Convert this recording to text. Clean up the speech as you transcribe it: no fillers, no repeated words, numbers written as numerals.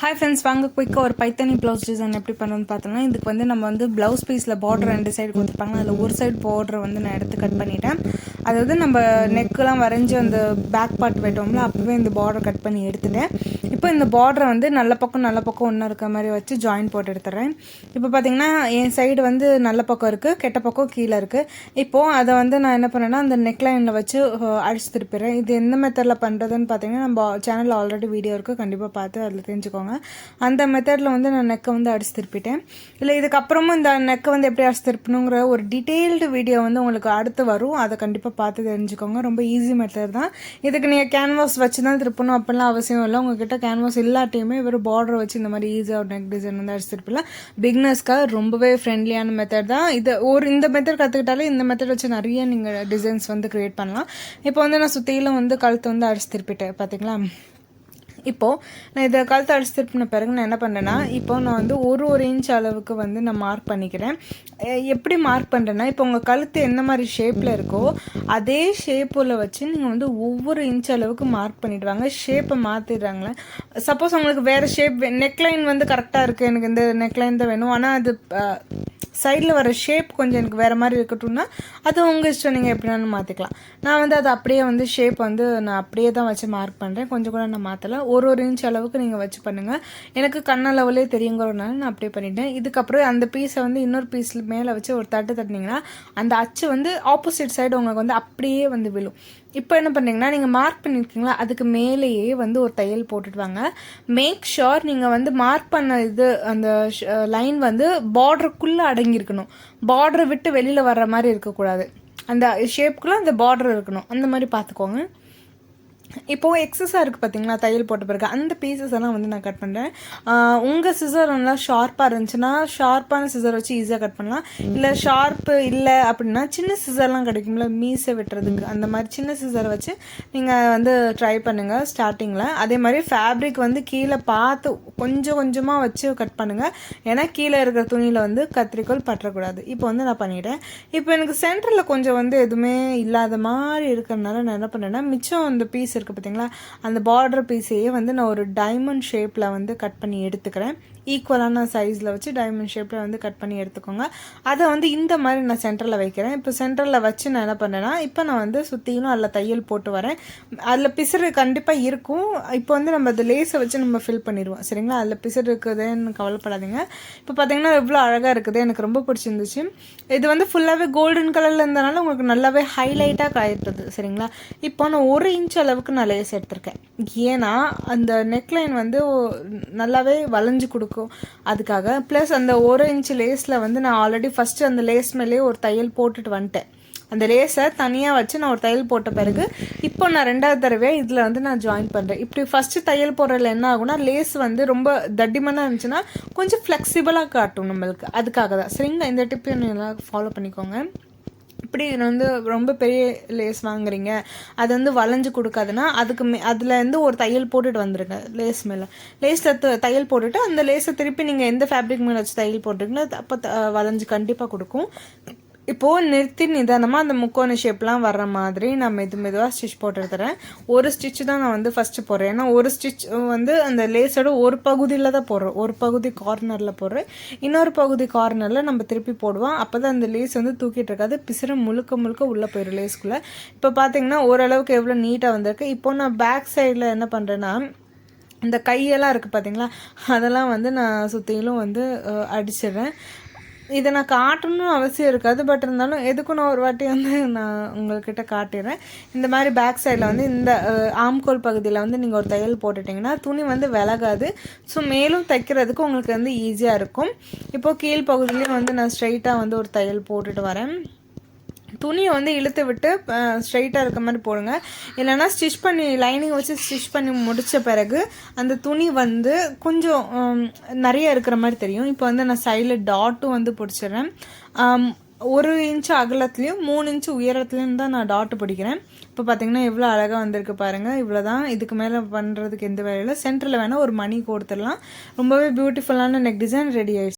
Hi friends, வாங்க குயிக்காக ஒரு பைத்தனி ப்ளவுஸ் டிசைன் எப்படி பண்ணணும்னு பார்த்தோம்னா, இதுக்கு வந்து நம்ம வந்து ப்ளவுஸ் பீஸில் பார்டர் 2 சைடு கொடுத்துருப்பாங்க. அதில் ஒரு சைடு பார்டர் வந்து நான் எடுத்து கட் பண்ணிட்டேன். அதாவது நம்ம நெக்கெலாம் வரைஞ்சி அந்த பேக் பார்ட் வெட்டோம்ல, அப்போவே இந்த பார்டர் கட் பண்ணி எடுத்துட்டேன். இப்போ இந்த பார்டரை வந்து நல்ல பக்கம் ஒன்றா இருக்க மாதிரி வச்சு ஜாயின் போட்டு எடுத்துறேன். இப்போ பார்த்தீங்கன்னா என் சைடு வந்து நல்ல பக்கம் இருக்குது, கெட்ட பக்கம் கீழே இருக்குது. இப்போது அதை வந்து நான் என்ன பண்ணேன்னா அந்த நெக்லைனில் வச்சு அடிச்சு திருப்பிடுறேன். இது எந்த மெத்தடில் பண்ணுறதுன்னு பார்த்தீங்கன்னா நம்ம சேனலில் ஆல்ரெடி வீடியோ இருக்குது, கண்டிப்பாக பார்த்து அதில் தெரிஞ்சுக்கோங்க. அந்த மெத்தடில் வந்து நான் நெக்கை வந்து அடிச்சு திருப்பிட்டேன். இல்லை இதுக்கப்புறமும் இந்த நெக்கை வந்து எப்படி அடிச்சு திருப்பணுங்கிற ஒரு டீட்டெயில்டு வீடியோ வந்து உங்களுக்கு அடுத்து வரும், அதை கண்டிப்பாக பார்த்து தெரிஞ்சுக்கோங்க. ரொம்ப ஈஸி மெத்தட் தான். இதுக்கு நீங்கள் கேன்வாஸ் வச்சு தான் திருப்பணும் அப்படிலாம் அவசியம் இல்லை. உங்ககிட்ட கேன்வாஸ் இல்லாட்டியுமே வெறும் பார்டர் வச்சு இந்த மாதிரி ஈஸியாக ஒரு நெக் டிசைன் வந்து அடிச்சு திருப்பலாம். பிகினர்ஸ்க்காக ரொம்பவே ஃப்ரெண்ட்லியான மெத்தட் தான் இது. இந்த மெத்தட் கற்றுக்கிட்டாலே இந்த மெத்தட் வச்சு நிறைய நீங்கள் டிசைன்ஸ் வந்து க்ரியேட் பண்ணலாம். இப்போ வந்து நான் சுற்றிலும் வந்து கழுத்து வந்து அடிச்சு திருப்பிட்டேன் பார்த்தீங்களா. இப்போது நான் இதை கழுத்து அடிச்சு திருப்பின பிறகு நான் என்ன பண்ணுறேன்னா, இப்போ நான் வந்து ஒரு இன்ச் அளவுக்கு வந்து நான் மார்க் பண்ணிக்கிறேன். எப்படி மார்க் பண்ணுறேன்னா, இப்போ உங்கள் கழுத்து எந்த மாதிரி ஷேப்பில் இருக்கோ அதே ஷேப்பில் வச்சு நீங்கள் வந்து ஒவ்வொரு இன்ச் அளவுக்கு மார்க் பண்ணிவிடுவாங்க. ஷேப்பை மாற்றிடுறாங்களே. சப்போஸ் உங்களுக்கு வேறு ஷேப் நெக்லைன் வந்து கரெக்டாக இருக்குது, எனக்கு இந்த நெக்லைன் தான் வேணும், ஆனால் அது சைடில் வர ஷேப் கொஞ்சம் எனக்கு வேறு மாதிரி இருக்கட்டும்னா அது உங்கள் இஷ்டம், நீங்கள் எப்படினாலும் மாற்றிக்கலாம். நான் வந்து அது அப்படியே வந்து ஷேப் வந்து நான் அப்படியே தான் வச்சு மார்க் பண்ணுறேன், கொஞ்சம் கூட நான் மாற்றலை. ஒரு இன்ச் அளவுக்கு நீங்கள் வச்சு பண்ணுங்கள். எனக்கு கண்ணளவுலேயே தெரியுங்கிறதுனால நான் அப்படியே பண்ணிட்டேன். இதுக்கப்புறம் அந்த பீஸை வந்து இன்னொரு பீஸில் மேலே வச்சு ஒரு தட்டினீங்கன்னா அந்த அச்சு வந்து ஆப்போசிட் சைடு உங்களுக்கு வந்து அப்படியே வந்து விழும். இப்போ என்ன பண்ணுறீங்கன்னா, நீங்கள் மார்க் பண்ணியிருக்கீங்களா அதுக்கு மேலேயே வந்து ஒரு தையல் போட்டுடுவாங்க. மேக் ஷோர் நீங்கள் வந்து மார்க் பண்ண இது அந்த லைன் வந்து பார்டருக்குள்ளே அடங்கியிருக்கணும். பார்டரை விட்டு வெளியில் வர்ற மாதிரி இருக்கக்கூடாது. அந்த ஷேப்புக்குள்ளே அந்த பார்டர் இருக்கணும். அந்த மாதிரி பார்த்துக்கோங்க. இப்போது எக்ஸஸாக இருக்குது பார்த்தீங்களா, தையல் போட்ட பிறகு அந்த பீசஸ் எல்லாம் வந்து நான் கட் பண்ணுறேன். உங்கள் சிசர் நல்லா ஷார்ப்பாக இருந்துச்சுன்னா ஷார்ப்பான சிசர் வச்சு ஈஸியாக கட் பண்ணலாம். இல்லை ஷார்ப்பு இல்லை அப்படின்னா சின்ன சிசர்லாம் கிடைக்கும்ல மீசை வெட்டுறதுக்கு, அந்த மாதிரி சின்ன சிசர் வச்சு நீங்கள் வந்து ட்ரை பண்ணுங்கள் ஸ்டார்டிங்கில். அதே மாதிரி ஃபேப்ரிக் வந்து கீழே பார்த்து கொஞ்சமாக வச்சு கட் பண்ணுங்கள். ஏன்னா கீழே இருக்கிற துணியில் வந்து கத்திரிக்கோள் பற்றக்கூடாது. இப்போ வந்து நான் பண்ணிட்டேன். இப்போ எனக்கு சென்டரில் கொஞ்சம் வந்து எதுவுமே இல்லாத மாதிரி இருக்கிறதுனால நான் என்ன பண்ணேன்னா, மிச்சம் அந்த பீஸ் இருக்குது பார்த்தீங்களா, அந்த பார்டர் பீஸையே வந்து நான் ஒரு டைமண்ட் ஷேப்பில் வந்து கட் பண்ணி எடுத்துக்கிறேன். ஈக்குவலான சைஸில் வச்சு டைமண்ட் ஷேப்பில் வந்து கட் பண்ணி எடுத்துக்கோங்க. அதை வந்து இந்த மாதிரி நான் சென்டரில் வைக்கிறேன். இப்போ சென்டரில் வச்சு நான் என்ன பண்ணேன்னா, இப்போ நான் வந்து சுற்றிலும் அதில் தையல் போட்டு வரேன். அதில் பிசுறு கண்டிப்பாக இருக்கும். இப்போ வந்து நம்ம அந்த லேஸை வச்சு நம்ம ஃபில் பண்ணிடுவோம் சரிங்களா. அதில் பிசுறு இருக்குதுன்னு கவலைப்படாதீங்க. இப்போ பார்த்தீங்கன்னா எவ்வளோ அழகாக இருக்குது, எனக்கு ரொம்ப பிடிச்சிருந்துச்சு. இது வந்து ஃபுல்லாகவே கோல்டன் கலரில் இருந்தனால உங்களுக்கு நல்லாவே ஹைலைட்டாக காயிட்டுது சரிங்களா. இப்போ நான் 1 இன்ச் அளவுக்கு நான் லேஸ் எடுத்திருக்கேன். ஏன்னா அந்த நெக்லைன் வந்து நல்லாவே வளைஞ்சு கொடுக்கும் அதுக்காக. ப்ளஸ் அந்த 1 இன்ச் லேஸில் வந்து நான் ஆல்ரெடி ஃபஸ்ட்டு அந்த லேஸ் மேலேயே ஒரு தையல் போட்டுட்டு வந்துட்டேன். அந்த லேஸை தனியாக வச்சு நான் ஒரு தையல் போட்ட பிறகு இப்போ நான் 2வது தடவையாக இதில் வந்து நான் ஜாயின் பண்ணுறேன். இப்படி ஃபஸ்ட்டு தையல் போடுறதுல என்ன ஆகுனா, லேஸ் வந்து ரொம்ப தடிமனாக இருந்துச்சுன்னா கொஞ்சம் ஃப்ளெக்சிபிளாக காட்டும் நம்மளுக்கு, அதுக்காக தான் சரிங்களா. இந்த டிப்பையும் எல்லாம் ஃபாலோ பண்ணிக்கோங்க. இப்படி வந்து ரொம்ப பெரிய லேஸ் வாங்குறீங்க, அது வந்து வளைஞ்சு கொடுக்காதுன்னா அதுலேருந்து ஒரு தையல் போட்டுட்டு வந்துடுங்க. லேஸ் மேலே லேஸில் தையல் போட்டுட்டு அந்த லேஸை திருப்பி நீங்கள் எந்த ஃபேப்ரிக் மேலே வச்சு தையல் போட்டுருக்கீங்களோ அப்போ வளைஞ்சு கண்டிப்பாக கொடுக்கும். இப்போது நிறுத்தி நிதானமாக அந்த முக்கோண ஷேப்லாம் வர்ற மாதிரி நான் மெதுவாக ஸ்டிச் போட்டு எடுத்துறேன். ஒரு ஸ்டிச்சு தான் நான் வந்து ஃபஸ்ட்டு போடுறேன். ஏன்னா ஒரு ஸ்டிச் வந்து அந்த லேஸோட ஒரு பகுதியில் தான் போடுறோம், ஒரு பகுதி கார்னரில் போடுறேன், இன்னொரு பகுதி கார்னரில் நம்ம திருப்பி போடுவோம். அப்போ தான் அந்த லேஸ் வந்து தூக்கிட்டு இருக்காது, பிசுறு முழுக்க உள்ளே போயிடும் லேஸ்க்குள்ளே. இப்போ பார்த்தீங்கன்னா ஓரளவுக்கு எவ்வளோ நீட்டாக வந்திருக்கு. இப்போ நான் பேக் சைடில் என்ன பண்ணுறேன்னா, இந்த கையெல்லாம் இருக்குது பார்த்தீங்களா, அதெல்லாம் வந்து நான் சுற்றிலும் வந்து அடிச்சிடுறேன். இதை நான் காட்டணும்னு அவசியம் இருக்காது, பட் இருந்தாலும் எதுக்கும் நான் ஒரு வாட்டி வந்து நான் உங்கள்கிட்ட காட்டிடுறேன். இந்த மாதிரி பேக் சைடில் வந்து இந்த ஆம்கோல் பகுதியில் வந்து நீங்கள் ஒரு தையல் போட்டுட்டிங்கன்னா துணி வந்து விலகாது. ஸோ மேலும் தைக்கிறதுக்கு உங்களுக்கு வந்து ஈஸியாக இருக்கும். இப்போது கீழ் பகுதியிலையும் வந்து நான் ஸ்ட்ரைட்டாக வந்து ஒரு தையல் போட்டுட்டு வரேன். துணியை வந்து இழுத்து விட்டு ஸ்ட்ரைட்டாக இருக்க மாதிரி போடுங்க. இல்லைனா ஸ்டிச் பண்ணி லைனிங் வச்சு ஸ்டிச் பண்ணி முடித்த பிறகு அந்த துணி வந்து கொஞ்சம் நிறைய இருக்கிற மாதிரி தெரியும். இப்போ வந்து நான் சைடில் டாட்டும் வந்து பிடிச்சிடுறேன். 1 இன்ச் அகலத்துலேயும் 3 இன்ச் உயரத்துலேயும் தான் நான் டாட்டு பிடிக்கிறேன். இப்போ பார்த்தீங்கன்னா எவ்வளோ அழகாக வந்திருக்கு பாருங்கள். இவ்வளோ தான், இதுக்கு மேலே பண்ணுறதுக்கு எந்த வேலையில். சென்டரில் வேணால் ஒரு மணி கொடுத்துடலாம். ரொம்பவே பியூட்டிஃபுல்லான நெக் டிசைன் ரெடி ஆயிடுச்சு.